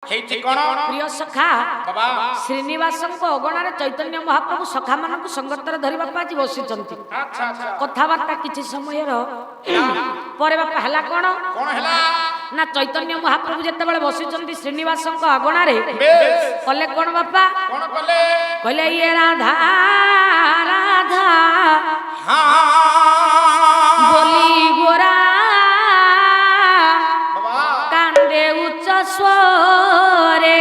प्रिय सखा श्रीनिवास अगणार चैतन्य महाप्रभु सखा मान संगतर धरवा आज बसी कथबार्ता किसी समय पर बापा है कौन ना चैतन्य महाप्रभु जिते बसी श्रीनिवास अगणार कले कौन बापा कहले ये राधा राधा बोली गोरा कांदे उच्च स्वरे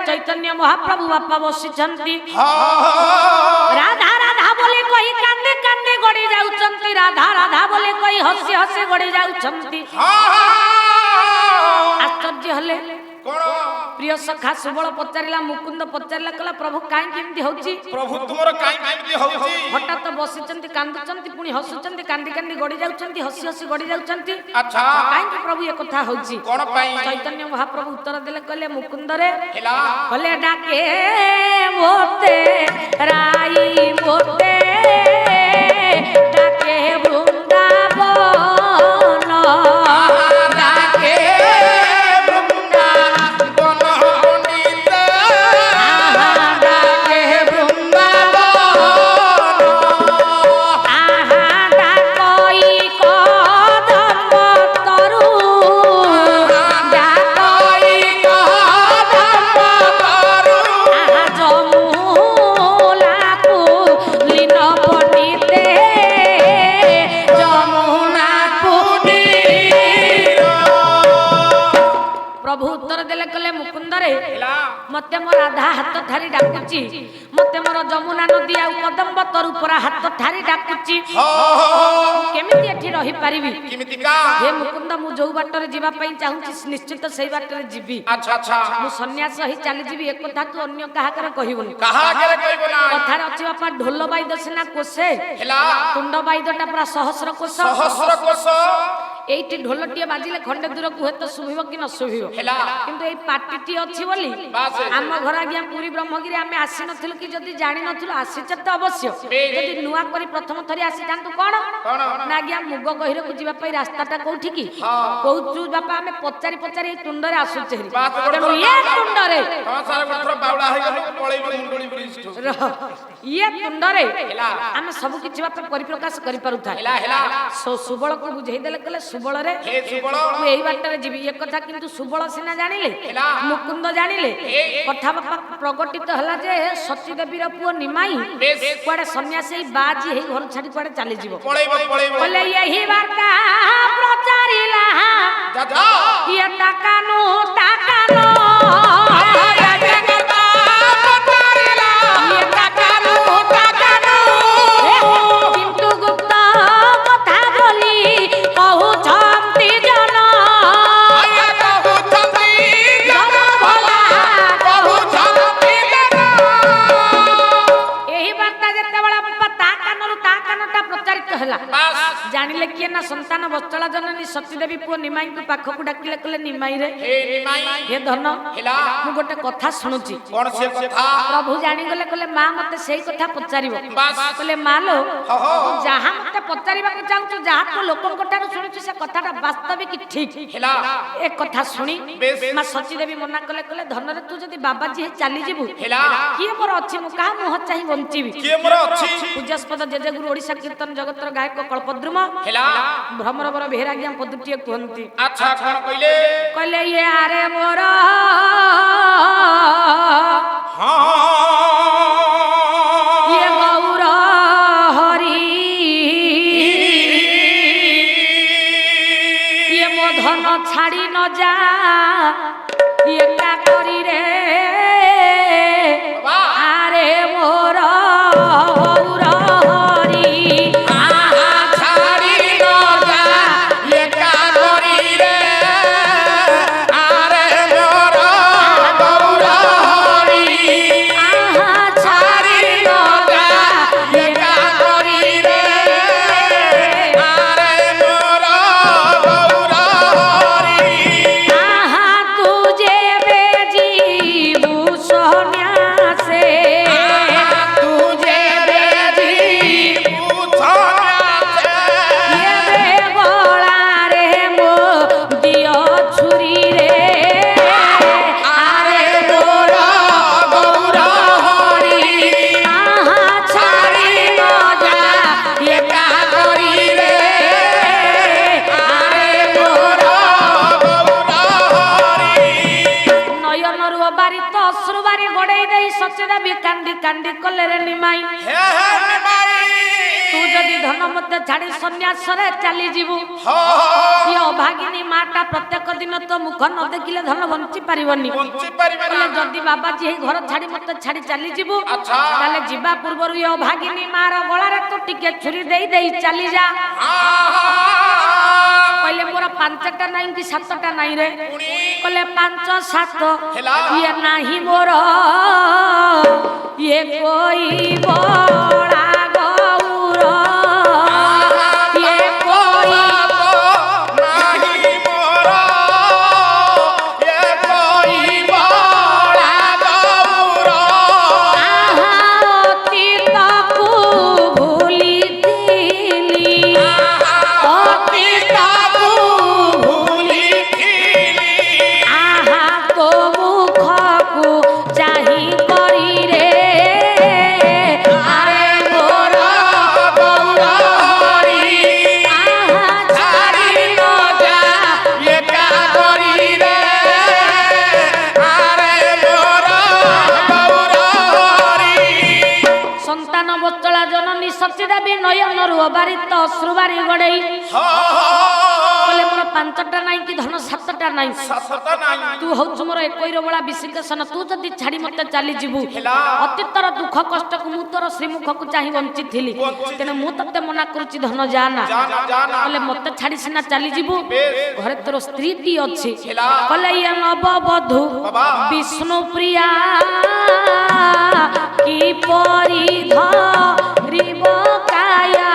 चैतन्य महाप्रभु बापा बसी राधा राधा बोले कही कांदे कांदे गड़ी जाउछंती राधा राधा बोले कही हसी हसी गड़ी जाउछंती आश्चर्य हले प्रिय सखा सुबल पचारिला मुकुंद पचारिला कला प्रभु काई केमती होची प्रभु तुमरो काई केमती होची हठात बसिचंती कांदुचंती पुनी हसुचंती कांदी कांदी गड़ी जाउछंती हसी हसी गड़ी जाउछंती अच्छा काई कि प्रभु ये कथा होची कोन पई चैतन्य महाप्रभु उत्तर देले कहले मुकुंद रे हेला कहले डाके मोते राई मोते डाके वृंदावन डाके मते मोर राधा हाथ ठारी डाकुची मते मोर जमुना नदी आ कदम्ब तर ऊपर हाथ ठारी डाकुची केमिति एठी रही पारिबी केमिति का हे मुकुंद मु जो बाटरे जीवा पई चाहूची निश्चित सही बाटरे जीवी अच्छा अच्छा मु सन्यास ही चली जीवी एक कथा तू अन्य कहा करे कहिबोनी कहा करे कहिबो ना कथा रे अछि बापा ढोल बाइद सेना कोसे हेला तुंड बाइदटा पूरा सहस्र कोस एइटी ढोलटिए बाजिले खंडे दूर को हेत सुभिबो कि न सुभिबो हेला किंतु एई पार्टीटी अछि बोली आम घर आज्ञा पुरी ब्रह्मगिरी आमे आसी नथिलु कि जदी जानि नथिलु आसीचे त अवश्य जदी नुआ करी प्रथम थरी आसी जानतु कोन ना आज्ञा मुग गहिर को जीवा पई रास्ताटा कोठी की कहू बापा आमे पचारी पचारी ए टुंडरे आसुचे तेनु ये टुंडरे हां सारा गठर बावडा हे गलो पळेबो मुंडोली ब्रिज ये टुंडरे आमे सब किछि बापा परिप्रकाश करि पारुथा हेला सुबल को बुझेई देले कले सुबल रे हे सुबल एई बाटरे जीवी एक कथा किंतु सुबल सेना जानिले मुकुंद जानिले कथा बापा प्रगटित हला जे सती देवी रो पुओ निमाई कोडे सन्यासी बाजी हे घर छाडी कोडे चली जीवो पळेबो बोले यही वार्ता प्रचारिला दादा ये टाकानो टाकानो जानिले किए ना संतान बस्तला जननी सती देवी पुओ निमाई को पाख को डाकिले कले निमाई रे हे धन मु गोटे कथा सुनुची कोन से कथा प्रभु जानि गले कले मां मते सेही कथा पचारिबो कले मां लो जहां मते पचारिबा को चाहू जहां को लोकन कथार सुनुची से कथाटा वास्तविक ठीक हेला एक कथा सुनी मां सती देवी मना कले कले धन रे तू जदी बाबा जी चली जीबू हेला किए मोर अछि मु का मोह चाहि बंचीबी किए मोर अछि पूज्यस्पद जय गुरु ओडिसा कीर्तन जगतर गायक कल्पद्रुम हेला भ्रमर बर बेहरा ज्ञान पद्धति कहंती अच्छा कोन कइले कहले ये आरे मोर हां ये गौर हरि ये मोधन छाड़ी न जा ये का करी रे आरे मोर ଦେବୀ କାନ୍ଦି କାନ୍ଦି କଲେ ରେ ନିମାଇ ହେ ହେ ନିମାଇ ତୁ ଯଦି ଧନ ମତେ ଛାଡ଼ି ସନ୍ନ୍ୟାସରେ ଚାଲି ଯିବୁ ଇଏ ଅଭାଗିନୀ ମାଟା ପ୍ରତ୍ୟେକ ଦିନ ତ ମୁଖ ନ ଦେଖିଲେ ଧନ ବଞ୍ଚି ପାରିବନି ବଞ୍ଚି ପାରିବେ ନା ଯଦି ବାବାଜୀ ହେଇ ଘର ଛାଡ଼ି ମତେ ଛାଡ଼ି ଚାଲି ଯିବୁ ଆଚ୍ଛା ତାହେଲେ ଯିବା ପୂର୍ବରୁ ଇଏ ଅଭାଗିନୀ ମାର ଗଳାରେ ତୁ ଟିକେ ଛୁରୀ ଦେଇ ଦେଇ ଚାଲି ଯା କହିଲେ ମୋର 5ଟା ନାଇଁ କି 7ଟା ନାଇଁ ରେ କହିଲେ 5 7 ଇଏ ନାହିଁ ମୋର ଇଏ କୋଇ ବଳା ଗୌର ଇଏ କୋଇ ନାହିଁ ମୋର ଏ କୋଇ ବଳା ଗୌର ଆହା ଅତୀତକୁ ଭୁଲିଥିଲି ଅତୀତକୁ ଭୁଲିଥିଲି ଆହା ତୋ ମୁଖକୁ ଚାହିଁ କରି ରେ ଆରେ ମୋର ଗୌର ହରି ଆହା ଛାଡ଼ି ନ ଯା ଏକା କରି ରେ ଆରେ ମୋର ଗୌର ହରି ସନ୍ତାନ ବଚଳା ଜନନୀ ସତୀ ଦେବୀ ନୟନରୁ ଅବାରିତ ଅଶ୍ରୁବାରି ଗଡ଼େଇ କହିଲେ ମୋର 5ଟା ନାଇଁ କି ଧନ 7ଟା ନାଇଁ ସତ ନାହିଁ ତୁ ହଉଛୁ ମୋର ଏକୋଇର ବଳା ବିଶିକେଶନ ତୁ ଯଦି ଛାଡ଼ି ମତେ ଚାଲି ଯିବୁ ଅତୀତର ଦୁଃଖ କଷ୍ଟକୁ ମୁଁ ତୋର ଶ୍ରୀମୁଖକୁ ଚାହିଁ ବଞ୍ଚିଥିଲି ତେଣୁ ମୁଁ ତତେ ମନା କରୁଛି ଧନ ଯା ନା ଜାନା କହିଲେ ମତେ ଛାଡ଼ି ସିନା ଚାଲି ଯିବୁ ଘରେ ତୋର ସ୍ତ୍ରୀଟି ଅଛି କହିଲେ ଇଏ ନବବଧୂ ବିଷ୍ଣୁ ପ୍ରିୟା କିପରି ଧରିବ କାୟା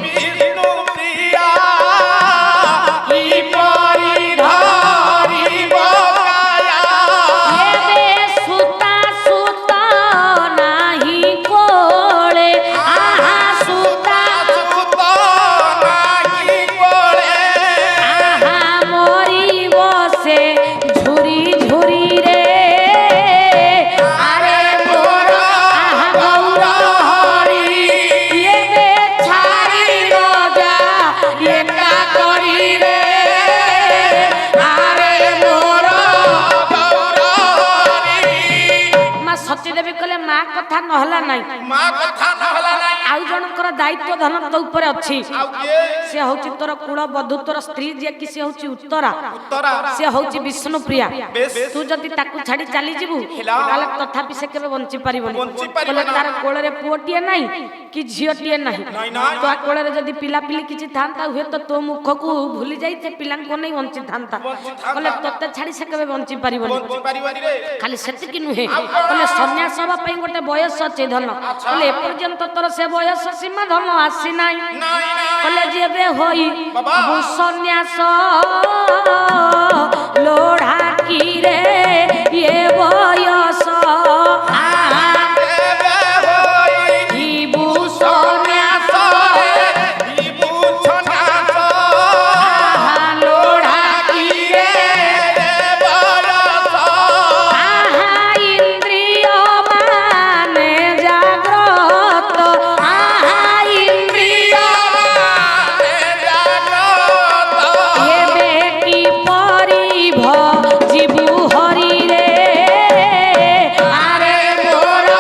ବିଷ୍ଣୁ ପ୍ରିୟା କିପରି ଧରିବ କାୟା ଏବେ ସୁତା ସୁତ ନାହିଁ କୋଳେ ଆହା ସୁତା ସୁତ ନାହିଁ କୋଳେ ଆହା ମରିବ ସେ ଝୁରି ଝୁରି ରେ ଆରେ ମୋର ଆହା ଗୌର ହରି ଏବେ ଛାଡ଼ି ନ ଯା ଏକା କରି ରେ ଆରେ ମୋର ଗୌର ହରି ମା ସତୀ ଦେବୀ କହିଲେ ମା କଥା ନହେଲା ନାଇଁ ମା କଥା ନହେଲା ନାହିଁ ଆଉ ଜଣଙ୍କର ଦାୟିତ୍ୱ ଧନ ତୋ ଉପରେ ଅଛି ଆଉ କିଏ ସେ ହଉଛି ତୋର କୁଳ ବଧୂ ତୋର ସ୍ତ୍ରୀ ଯିଏ କି ସେ ହଉଛି ଉତ୍ତରା ଉତ୍ତରା ସେ ହଉଛି ବିଷ୍ଣୁ ପ୍ରିୟା ବେଶ ତୁ ଯଦି ତାକୁ ଛାଡ଼ି ଚାଲି ଯିବୁ ତାହେଲେ ତଥାପି ସେ କେବେ ବଞ୍ଚି ପାରିବନି ବଞ୍ଚି ପାରିବ କହିଲେ ନା। ତାର କୋଳରେ ପୁଅଟିଏ ନାହିଁ କି ଝିଅଟିଏ ନାହିଁ ନାଇଁ, ନାଇଁ। ତୋ କୋଳରେ ଯଦି ପିଲାପିଲି କିଛି ଥାନ୍ତା ହୁଏତ ତୋ ମୁଖକୁ ଭୁଲି ଯାଇ ସେ ପିଲାଙ୍କୁ ନେଇ ବଞ୍ଚିଥାନ୍ତା କହିଲେ ତୋତେ ଛାଡ଼ି ସେ କେବେ ବଞ୍ଚି ପାରିବନି ବଞ୍ଚି ପାରିବନି ରେ ଖାଲି ସେତିକି ନୁହେଁ କହିଲେ ସନ୍ନ୍ୟାସ ହବା ପାଇଁ ଗୋଟେ ବୟସ ଅଛି ଧନ କହିଲେ ଏପର୍ଯ୍ୟନ୍ତ ତୋର ସେ ବୟସ ସୀମା ଧନ ଆସିନାହିଁ ନାଇଁ ନାଇଁ କହିଲେ ଯେବେ ହୋଇ ବାବା। ସନ୍ନ୍ୟାସ ଲୋଢା କିରେ ଇଏ ବୟସ ଏବେ ହୋଇ ଇବୁ ସନ୍ନ୍ୟାସ ଇବୁ ଛନାସ ଲୋଢା କିରେ ବରସ ଆହା ଇନ୍ଦ୍ରିୟ ମାନେ ଜାଗ୍ରତ ଆହା ଇନ୍ଦ୍ରିୟ ଏବେ କି ପରିଭ ଯିବୁ ହରି ରେ ଆରେ ମୋର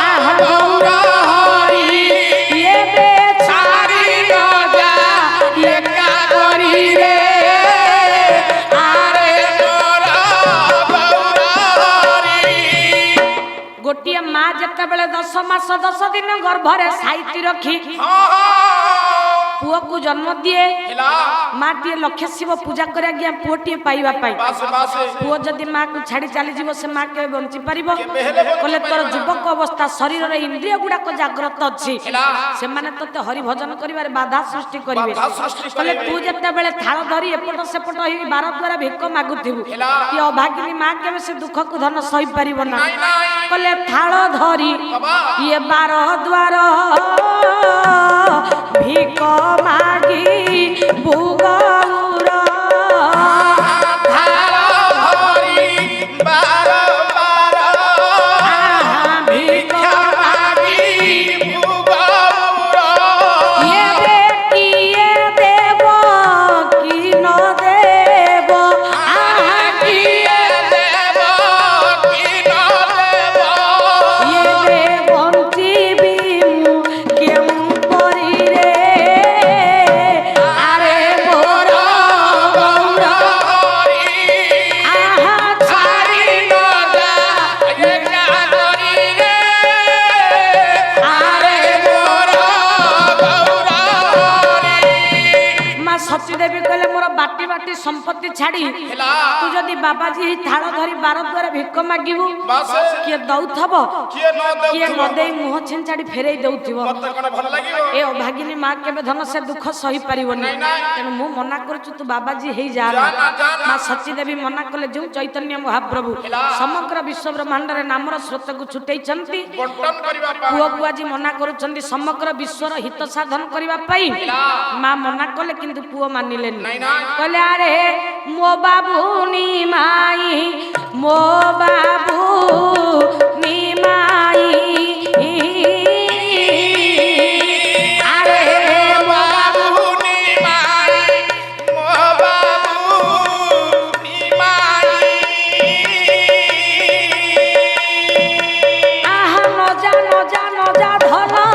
ଆହା ଗୌର ହରି ଏବେ ଛାଡ଼ି ନ ଯା ଏକା କରି ରେ ଆରେ ଗୋଟିଏ ମା ଯେତେବେଳେ 10 ମାସ 10 ଦିନ ଗର୍ଭରେ ସାଇତି ରଖି ପୁଅକୁ ଜନ୍ମ ଦିଏ ମା ଟିଏ ଲକ୍ଷ୍ୟ ଶିବ ପୂଜା କରି ଆଜ୍ଞା ପୁଅଟିଏ ପାଇବା ପାଇଁ ପୁଅ ଯଦି ମାକୁ ଛାଡ଼ି ଚାଲିଯିବ ସେ ମା କେବେ ବଞ୍ଚି ପାରିବ କହିଲେ ତୋର ଯୁବକ ଅବସ୍ଥା ଶରୀରରେ ଇନ୍ଦ୍ରିୟ ଗୁଡାକ ଜାଗ୍ରତ ଅଛି ସେମାନେ ତୋତେ ହରି ଭଜନ କରିବାରେ ବାଧା ସୃଷ୍ଟି କରିବେ କହିଲେ ତୁ ଯେତେବେଳେ ଥାଳ ଧରି ଏପଟ ସେପଟ ହେଇ ବାର ଦ୍ୱାରା ଭିକ ମାଗୁଥିବୁ କି ଅଭାଗିନୀ ମା କେବେ ସେ ଦୁଃଖକୁ ଧନ ସହି ପାରିବ ନା କହିଲେ ଥାଳ ଧରି ଇଏ ବାର ଦ୍ୱାର ଭିକ ମାଗି ବୁଗଉର ଥାଳ ଧରି ବାର ବାର ଭିକ୍ଷା ମାଗି ଭୁଗଉର ଏବେ କିଏ ଦେବ କି ନ ଦେବ କିଏ ଦେବ ବାଟି ସମ୍ପତ୍ତି ଛାଡ଼ି ହେଲା ତୁ ଯଦି ବାବାଜୀ ଥାଳ ଧରି ବାର ଦ୍ୱାରା ଭିକ ମାଗିବୁ ବାସ୍ କିଏ ଦଉଥବ କିଏ ନ କିଏ ଦେଉଥିବ ନ ଦେଇ ମୁହଁ ଛିଞ୍ଚାଡ଼ି ଫେରେଇ ଦଉଥିବ ମତେ କଣ ଭଲ ଲାଗିବ ଏ ଅଭାଗିନୀ ମା କେବେ ଧନ ସେ ଦୁଃଖ ସହି ପାରିବନି ତେଣୁ ମୁଁ ମନା କରୁଛୁ ତୁ ବାବାଜୀ ହେଇ ଯା ମା ସଚୀ ଦେବୀ ମନା କଲେ ଯେଉଁ ଚୈତନ୍ୟ ମହାପ୍ରଭୁ ସମଗ୍ର ବିଶ୍ୱ ବ୍ରହ୍ମାଣ୍ଡରେ ନାମର ସ୍ରୋତକୁ ଛୁଟେଇଛନ୍ତି ବଣ୍ଟନ କରିବା ପାଇଁ ପୁଅକୁ ଆଜି ମନା କରୁଛନ୍ତି ସମଗ୍ର ବିଶ୍ୱର ହିତ ସାଧନ କରିବା ପାଇଁ ମା ମନା କଲେ କିନ୍ତୁ ପୁଅ ମାନିଲେନି କହିଲେ ଆରେ ମୋ ବାବୁ ନିମାଇ ମୋ ବାବୁ ନିମାଇ ধন